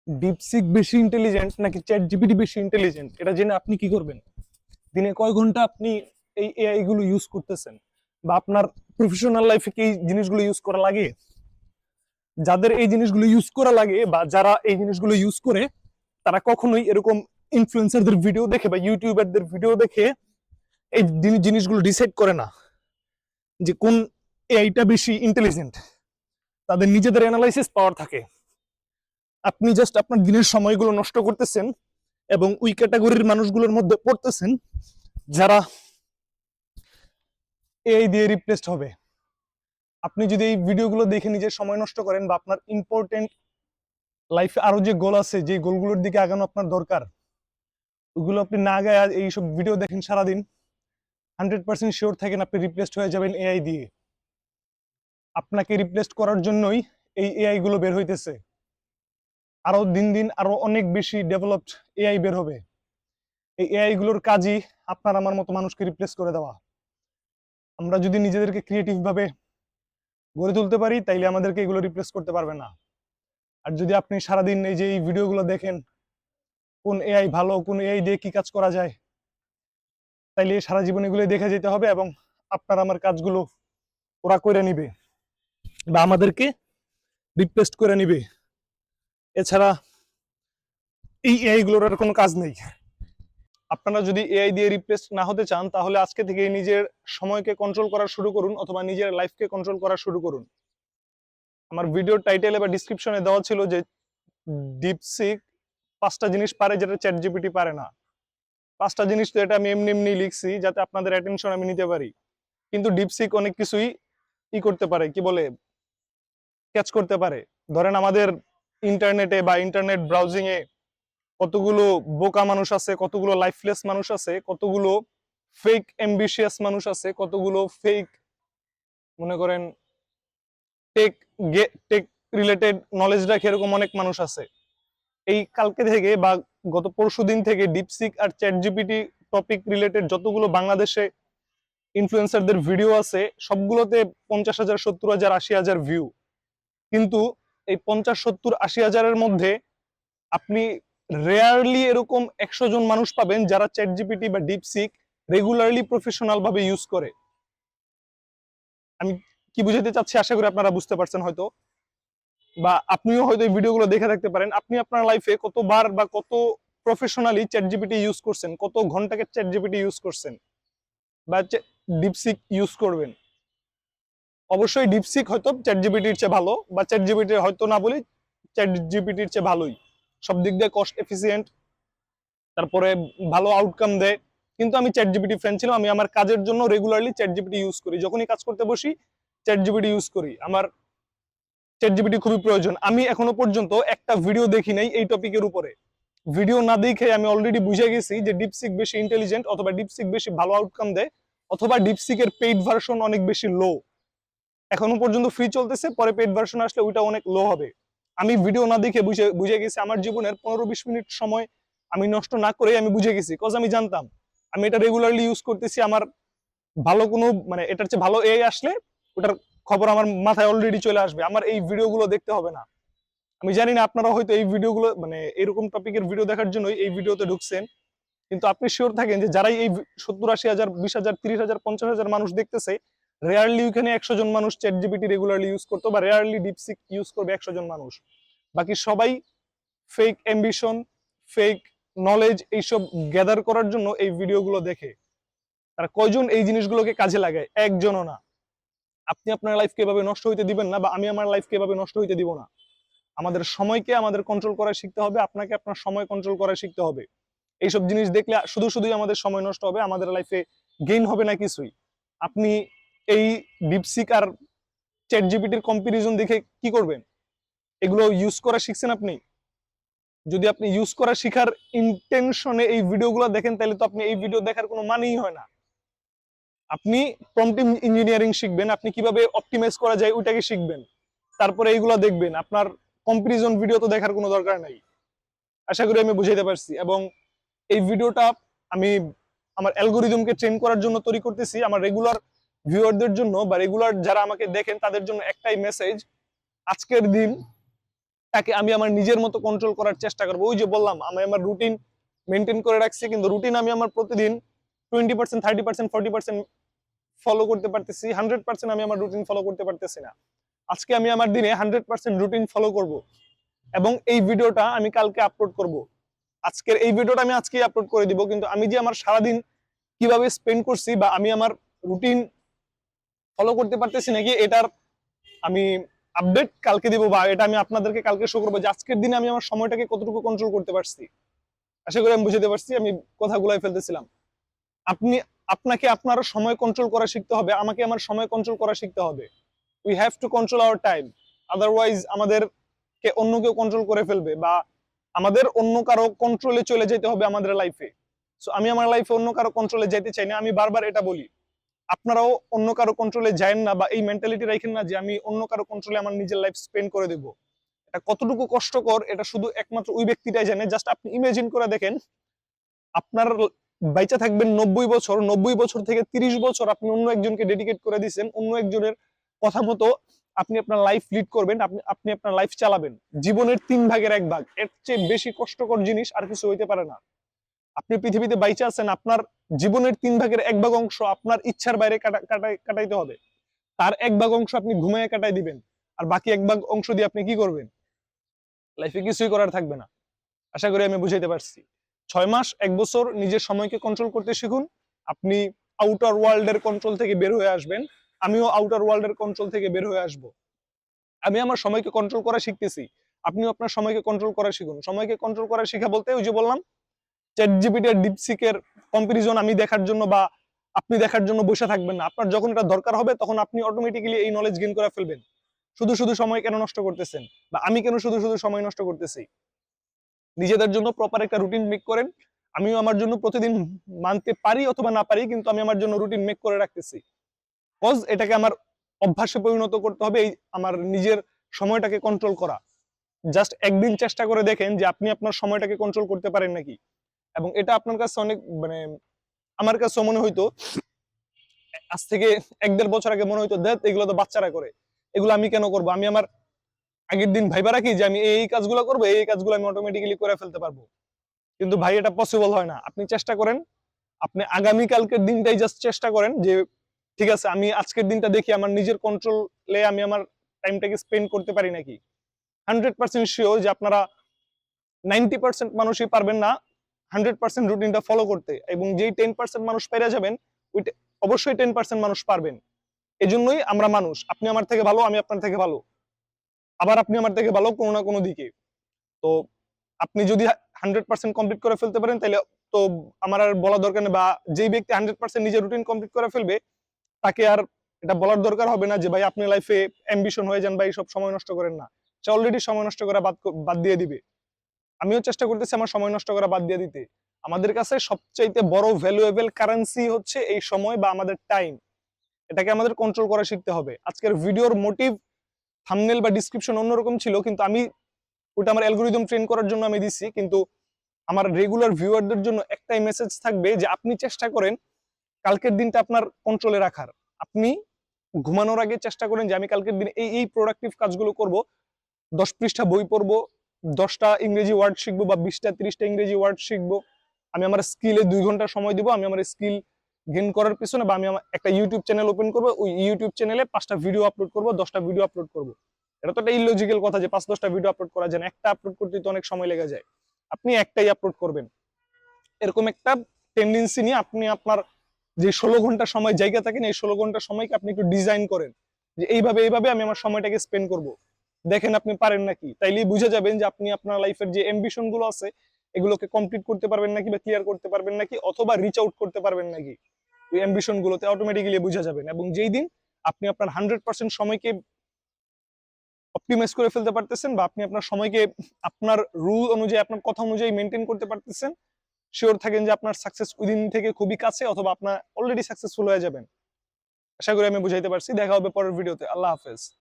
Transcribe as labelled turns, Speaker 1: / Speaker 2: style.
Speaker 1: DeepSeek বেশি intelligent নাকি chat GPT বেশি ইন্টেলিজেন্ট, এটা জেনে আপনি কি করবেন? দিনে কয় ঘন্টা আপনি এই এআই গুলো ইউজ করতেছেন, বা আপনার প্রফেশনাল লাইফে কি এই জিনিসগুলো ইউজ করা লাগে? যাদের এই জিনিসগুলো ইউজ করা লাগে বা যারা এই জিনিসগুলো ইউজ করে, তারা কখনোই এরকম ইনফ্লুয়েন্সারদের ভিডিও দেখে বা ইউটিউবারদের ভিডিও দেখে এই জিনিসগুলো ডিসাইড করে না যে কোন এআইটা বেশি ইন্টেলিজেন্ট। তাদের নিজেদের অ্যানালাইসিস পাওয়ার থাকে। আপনি জাস্ট আপনার দিনের সময়গুলো নষ্ট করতেছেন এবং ওই ক্যাটাগরির মানুষগুলোর মধ্যে পড়তেছেন যারা এআই দিয়ে রিপ্লেসড হবে। আপনি যদি এই ভিডিওগুলো দেখে নিজের সময় নষ্ট করেন বা আপনার ইম্পর্টেন্ট লাইফে আরো যে গোল আছে, যে গোলগুলোর দিকে আগানো আপনার দরকার, ওগুলো আপনি না গায়ে এইসব ভিডিও দেখেন সারাদিন, 100% শিওর থাকেন আপনি রিপ্লেসড হয়ে যাবেন এআই দিয়ে। আপনাকে রিপ্লেসড করার জন্যই এই এআই গুলো বের হইতেছে। আরো দিন দিন আরো অনেক বেশি ডেভেলপড এআই বের হবে। এই এআই গুলোর কাজই আপনার আমার মতো মানুষকে রিপ্লেস করে দেওয়া। আমরা যদি নিজেদেরকে ক্রিয়েটিভ ভাবে গড়ে তুলতে পারি, তাইলে আমাদেরকে এগুলো রিপ্লেস করতে পারবে না। আর যদি আপনি সারাদিন এই যে এই ভিডিওগুলো দেখেন কোন এআই ভালো, কোন এআই দিয়ে কি কাজ করা যায়, তাইলে সারা জীবন এগুলো দেখে যেতে হবে এবং আপনার আমার কাজগুলো ওরা করে নিবে বা আমাদেরকে রিপ্লেস করে নিবে। এছাড়া এই এআই গুলোর আর কোনো কাজ নেই। আপনারা যদি এআই দিয়ে রিপ্লেস না হতে চান, তাহলে আজকে থেকে নিজের সময়কে কন্ট্রোল করা শুরু করুন অথবা নিজের লাইফকে কন্ট্রোল করা শুরু করুন। আমার ভিডিওর টাইটেলে বা ডিসক্রিপশনে দেওয়া ছিল যে ডিপসিক 5টা জিনিস পারে যেটা চ্যাট জিপিটি পারে না। 5টা জিনিস তো এটা আমি এমনি এমনি লিখছি যাতে আপনাদের অ্যাটেনশন আমি নিতে পারি, কিন্তু ডিপসিক অনেক কিছুই করতে পারে, কি বলে, ক্যাচ করতে পারে। ধরেন আমাদের ইন্টারনেটে বা ইন্টারনেট ব্রাউজিং এ কতগুলো বোকা মানুষ আছে, কতগুলো লাইফলেস মানুষ আছে, কতগুলো ফেক অ্যাম্বিশিয়াস মানুষ আছে, কতগুলো ফেক, মনে করেন, টেক টেক রিলেটেড নলেজ রাখে এরকম অনেক মানুষ আছে। এই কালকে থেকে বা গত পরশুদিন থেকে ডিপসিক আর চ্যাট জিপিটি টপিক রিলেটেড যতগুলো বাংলাদেশে ইনফ্লুয়েন্সারদের ভিডিও আছে, সবগুলোতে 50,000, 70,000, 80,000 ভিউ। কিন্তু এই 50, 70, 80,000-এর মধ্যে আপনি রেয়ারলি এরকম 100 জন মানুষ পাবেন যারা চ্যাট জিপিটি বা ডিপসিক রেগুলারলি প্রফেশনাল ভাবে ইউজ করে। আমি কি বুঝাতে চাচ্ছি আশা করি আপনারা বুঝতে পারছেন হয়তো, বা আপনিও হয়তো এই ভিডিওগুলো দেখে থাকতে পারেন। আপনি আপনার লাইফে কতবার বা কত প্রফেশনালি চ্যাট জিপিটি ইউজ করছেন, কত ঘন্টাকে চ্যাট জিপিটি ইউজ করছেন বা ডিপসিক ইউজ করবেন। অবশ্যই ডিপসিক হয়তো চ্যাট জিপিটির চেয়ে ভালো, বা চ্যাট জিপিটি হয়তো না বলি, চ্যাট জিপিটির চেয়ে ভালোই, সব দিক দিয়ে কস্ট এফিসিয়েন্ট, তারপরে ভালো আউটকাম দেয়। কিন্তু আমি চ্যাট জিপিটি ফ্যান ছিলাম। আমি আমার কাজের জন্য রেগুলারলি চ্যাট জিপিটি ইউজ করি, যখনই কাজ করতে বসি চ্যাট জিপিটি ইউজ করি। আমার চ্যাট জিপিটি খুবই প্রয়োজন। আমি এখনো পর্যন্ত একটা ভিডিও দেখি নাই এই টপিকের উপরে। ভিডিও না দেখে আমি অলরেডি বুঝে গেছি যে ডিপসিক বেশি ইন্টেলিজেন্ট, অথবা ডিপসিক বেশি ভালো আউটকাম দেয়, অথবা ডিপসিকের পেইড ভার্সন অনেক বেশি লো। এখনো পর্যন্ত ফ্রি চলতেছে, পরে পেইড ভার্সন আসলে ওইটা অনেক লো হবে। আমি ভিডিও না দেখে বুঝে গেছি। আমার জীবনের 15-20 মিনিট সময় আমি নষ্ট না করে আমি বুঝে গেছি, কজ আমি জানতাম আমি এটা রেগুলারলি ইউজ করতেছি। আমার ভালো কোনো, মানে এটার চেয়ে ভালো এআই আসলে ওটার খবর আমার মাথায় অলরেডি চলে আসবে, আমার এই ভিডিওগুলো দেখতে হবে না। আমি জানি না আপনারা হয়তো এই ভিডিওগুলো, মানে এরকম টপিকের ভিডিও দেখার জন্য এই ভিডিওতে ঢুকছেন, কিন্তু আপনি শিওর থাকেন যে যারাই এই 70-80,000, 20,000, 30,000, 50,000 মানুষ দেখতেছে, রেয়ারলি ওইখানে 100 জন মানুষ চ্যাট জিপিটি রেগুলারলি ইউজ করতো, বা রেয়ারলি ডিপসিক ইউজ করবে 100 জন মানুষ। বাকি সবাই ফেক অ্যাম্বিশন, ফেক নলেজ এইসব গ্যাদার করার জন্য এই ভিডিওগুলো দেখে। তারা কয়জন এই জিনিসগুলোকে কাজে লাগায়? একজনও না। আপনি আপনার লাইফকে এভাবে নষ্ট হইতে দিবেন না, বা আমি আমার লাইফকে এভাবে নষ্ট হইতে দিব না। আমাদের সময়কে আমাদের কন্ট্রোল করা শিখতে হবে। আপনাকে আপনার সময় কন্ট্রোল করা শিখতে হবে। এইসব জিনিস দেখলে শুধুই আমাদের সময় নষ্ট হবে, আমাদের লাইফে গেইন হবে না কিছুই। আপনি এই ডিপসিক আর চ্যাট জিপিটির কম্পারিজন দেখে কি করবেন? এগুলো ইউজ করা শিখছেন আপনি? যদি আপনি ইউজ করা শিখার ইন্টেনশনে এই ভিডিওগুলো দেখেন, তাহলে তো আপনি এই ভিডিও দেখার কোনো মানেই হয় না। আপনি প্রম্পট ইঞ্জিনিয়ারিং শিখবেন, আপনি কিভাবে অপটিমাইজ করা যায় ওইটাকে শিখবেন, তারপরে এইগুলো দেখবেন। আপনার কম্পারিজন ভিডিও তো দেখার কোনো দরকার নাই। আশা করি আমি বুঝাইতে পারছি। এবং এই ভিডিওটা আমি আমার অ্যালগোরিদমকে ট্রেন করার জন্য তৈরি করতেছি। আমার রেগুলার ভিউয়ারদের জন্য বা রেগুলার যারা আমাকে দেখেন তাদের জন্য একটাই মেসেজ: আজকের দিন তাকে আমি আমার নিজের মতো কন্ট্রোল করার চেষ্টা করবো। ওই যে বললাম, আমি আমার রুটিন মেনটেন করে রাখছি, কিন্তু রুটিন আমি আমার প্রতিদিন 20%, 30%, 40% ফলো করতে পারতেছি, 100% আমি আমার রুটিন ফলো করতে পারতেছি না। আজকে আমি আমার দিনে 100% রুটিন ফলো করব, এবং এই ভিডিওটা আমি কালকে আপলোড করব। আজকের এই ভিডিওটা আমি আজকেই আপলোড করে দিব, কিন্তু আমি যে আমার সারাদিন কিভাবে স্পেন্ড করছি বা আমি আমার রুটিন ফলো করতে পারতেছি নাকি, এটার আমি আপডেট কালকে দিব, বা এটা আমি আপনাদেরকে কালকে শো করবো যে আজকের দিনে আমি আমার সময়টাকে কতটুকু কন্ট্রোল করতে পারছি। আশা করি আমি বুঝতে পারছি, আমি কথাগুলাই ফেলতেছিলাম। আপনি আপনাকে আপনার সময় কন্ট্রোল করা শিখতে হবে, আমাকে আমার সময় কন্ট্রোল করা শিখতে হবে। We have to control our time, otherwise আমাদেরকে অন্য কেউ কন্ট্রোল করে ফেলবে, বা আমাদের অন্য কারো কন্ট্রোলে চলে যেতে হবে আমাদের লাইফে। সো আমি আমার লাইফে অন্য কারো কন্ট্রোলে যেতে চাই না। আমি বারবার এটা বলি, আপনারাও অন্য কারো কন্ট্রোলে যায়েন না, বা এই মেন্টালিটি রাখেন না যে আমি অন্য কারো কন্ট্রোলে আমার নিজের লাইফ স্পেন্ড করে দেব। এটা কতটুকু কষ্টকর এটা শুধু একমাত্র ওই ব্যক্তিটাই জানে। জাস্ট আপনি ইমাজিন করে দেখেন, আপনার বাইচা থাকবেন 90 বছর, 90 বছর থেকে 30 বছর আপনি অন্য একজনকে ডেডিকেট করে দিচ্ছেন, অন্য একজনের কথা মতো আপনি আপনার লাইফ লিড করবেন, আপনি আপনার লাইফ চালাবেন। জীবনের 3 ভাগের 1 ভাগ, এর চেয়ে বেশি কষ্টকর জিনিস আর কিছু হইতে পারে না। আপনি পৃথিবীতে বাইচা আছেন, আপনার জীবনের 3 ভাগের 1 ভাগ অংশ আপনার ইচ্ছার বাইরে কাটাইতে হবে। তার 1 ভাগ অংশ আপনি ঘুমায় কাটাই দিবেন, আর বাকি 1 ভাগ অংশ দিয়ে আপনি কি করবেন? লাইফে কিছুই করার থাকবে না। আশা করি আমি বুঝাইতে পারছি। 6 মাস 1 বছর নিজের সময়কে কন্ট্রোল করতে শিখুন। আপনি আউটার ওয়ার্ল্ডের কন্ট্রোল থেকে বের হয়ে আসবেন, আমিও আউটার ওয়ার্ল্ডের কন্ট্রোল থেকে বের হয়ে আসব। আমি আমার সময়কে কন্ট্রোল করা শিখতেছি, আপনিও আপনার সময়কে কন্ট্রোল করা শিখুন। সময়কে কন্ট্রোল করা শিখা বলতে ওই যে বললাম, চ্যাট জিপিটি আর ডিপসিকের কম্পারিজন আমি দেখার জন্য বা আপনি দেখার জন্য বসে থাকবেন না। আপনার যখন এটা দরকার হবে তখন আপনি অটোমেটিক্যালি এই নলেজ গেইন করে ফেলবেন। শুধু শুধু সময় কেন নষ্ট করতেছেন, বা আমি কেন শুধু শুধু সময় নষ্ট করতেছি? নিজেদের জন্য প্রপার একটা রুটিন মেক করেন। আমিও আমার জন্য প্রতিদিন মানতে পারি অথবা না পারি, কিন্তু আমি আমার জন্য রুটিন মেক করে রাখতেছি। কজ এটাকে আমার অভ্যাসে পরিণত করতে হবে, এই আমার নিজের সময়টাকে কন্ট্রোল করা। জাস্ট একদিন চেষ্টা করে দেখেন যে আপনি আপনার সময়টাকে কন্ট্রোল করতে পারেন নাকি। এবং এটা আপনার কাছে অনেক মানে, আমার কাছে মনে হইতো আজ থেকে 1-1.5 বছর আগে মনে হইতো দেখ এগুলো তো বাচ্চারা করে, এগুলো আমি কেন করবো? আমি আমার আগের দিন ভাইবা রাখি যে আমি এই কাজগুলো করবো, এই কাজগুলো আমি অটোমেটিক্যালি করে ফেলতে পারবো। কিন্তু ভাই এটা পসিবল হয় না। আপনি চেষ্টা করেন, আপনি আগামী কালকের দিনটাই জাস্ট চেষ্টা করেন যে ঠিক আছে আমি আজকের দিনটা দেখি আমার নিজের কন্ট্রোলে আমি আমার টাইমটাকে স্পেন্ড করতে পারি নাকি। 100% শিওর যে আপনারা 90% মানুষই পারবেন না 100% রুটিনটা ফলো করতে, এবং যেই 10% মানুষ পেরে যাবেন ওই অবশ্যই 10% মানুষ পারবেন। এজন্যই আমরা মানুষ, আপনি আমার থেকে ভালো, আমি আপনার থেকে ভালো, আবার আপনি আমার থেকে ভালো কোনো না কোনো দিকে। তো আপনি যদি 100% কমপ্লিট করে ফেলতে পারেন তাহলে তো আমার আর বলা দরকার নেই, বা যেই ব্যক্তি 100% নিজের রুটিন কমপ্লিট করে ফেলবে তাকে আর এটা বলার দরকার হবে না যে ভাই আপনি লাইফে অ্যাম্বিশন হয়ে যান, ভাই সব সময় নষ্ট করেন না। সে অলরেডি সময় নষ্ট করা বাদ দিয়ে দিবে। আমিও চেষ্টা করতেছি আমার সময় নষ্ট করা বাদ দিয়ে দিতে। আমাদের কাছে সবচাইতে বড় ভ্যালুয়েবল কারেন্সি হচ্ছে এই সময় বা আমাদের টাইম। এটাকে আমাদের কন্ট্রোল করা শিখতে হবে। আজকের ভিডিওর মোটিভ, থাম্বনেল বা ডেসক্রিপশন অন্যরকম ছিল, কিন্তু আমি ওটা আমার অ্যালগরিদম ট্রেন করার জন্য আমি দিচ্ছি। কিন্তু আমার রেগুলার ভিউয়ারদের জন্য একটাই মেসেজ থাকবে যে আপনি চেষ্টা করেন কালকের দিনটা আপনার কন্ট্রোলে রাখার। আপনি ঘুমানোর আগে চেষ্টা করেন যে আমি কালকের দিনে এই এই প্রোডাক্টিভ কাজগুলো করব। 10 পৃষ্ঠা বই পড়বো, 10টা ইংরেজি ওয়ার্ড শিখবো, বা 20টা 30টা ইংরেজি ওয়ার্ড শিখবো। আমি আমার স্কিলে 2 ঘন্টা সময় দিব, আমি আমার স্কিল গেইন করার পিছনে, বা আমি আমার একটা ইউটিউব চ্যানেল ওপেন করবো, ওই ইউটিউব চ্যানেলে 5টা ভিডিও আপলোড করবো, 10টা ভিডিও আপলোড করবো। এটা তো একটা ইলজিক্যাল কথা যে 5-10টা ভিডিও আপলোড করা যায় না, একটা আপলোড করতে তো অনেক সময় লেগে যায়। আপনি একটাই আপলোড করবেন, এরকম একটা টেন্ডেন্সি নিয়ে আপনি আপনার যে 16 ঘন্টা সময় জায়গা থাকেন, এই 16 ঘন্টা সময়কে আপনি একটু ডিজাইন করেন যে এইভাবে এইভাবে আমি আমার সময়টাকে স্পেন্ড করব। দেখেন আপনি পারেন নাকি, তাইলেই বুঝে যাবেন যে আপনি আপনার লাইফের যে অ্যাম্বিশন গুলো আছে এগুলোকে কমপ্লিট করতে পারবেন নাকি, বা ক্লিয়ার করতে পারবেন নাকি, অথবা রিচ আউট করতে পারবেন নাকি। ওই অ্যাম্বিশন গুলোতে অটোমেটিক্যালি বুঝে যাবেন। এবং যেই দিন আপনি আপনার 100% সময়কে অপটিমাইজ করে ফেলতে পারতেছেন, বা আপনি আপনার সময়কে আপনার রুল অনুযায়ী, আপনার কথা অনুযায়ী মেনটেন করতে পারতেছেন, শিওর থাকেন যে আপনার সাকসেস ওই দিন থেকে খুবই কাছে, অথবা আপনার অলরেডি সাকসেসফুল হয়ে যাবেন। আশা করি আমি বুঝাইতে পারছি। দেখা হবে পরের ভিডিওতে। আল্লাহ হাফেজ।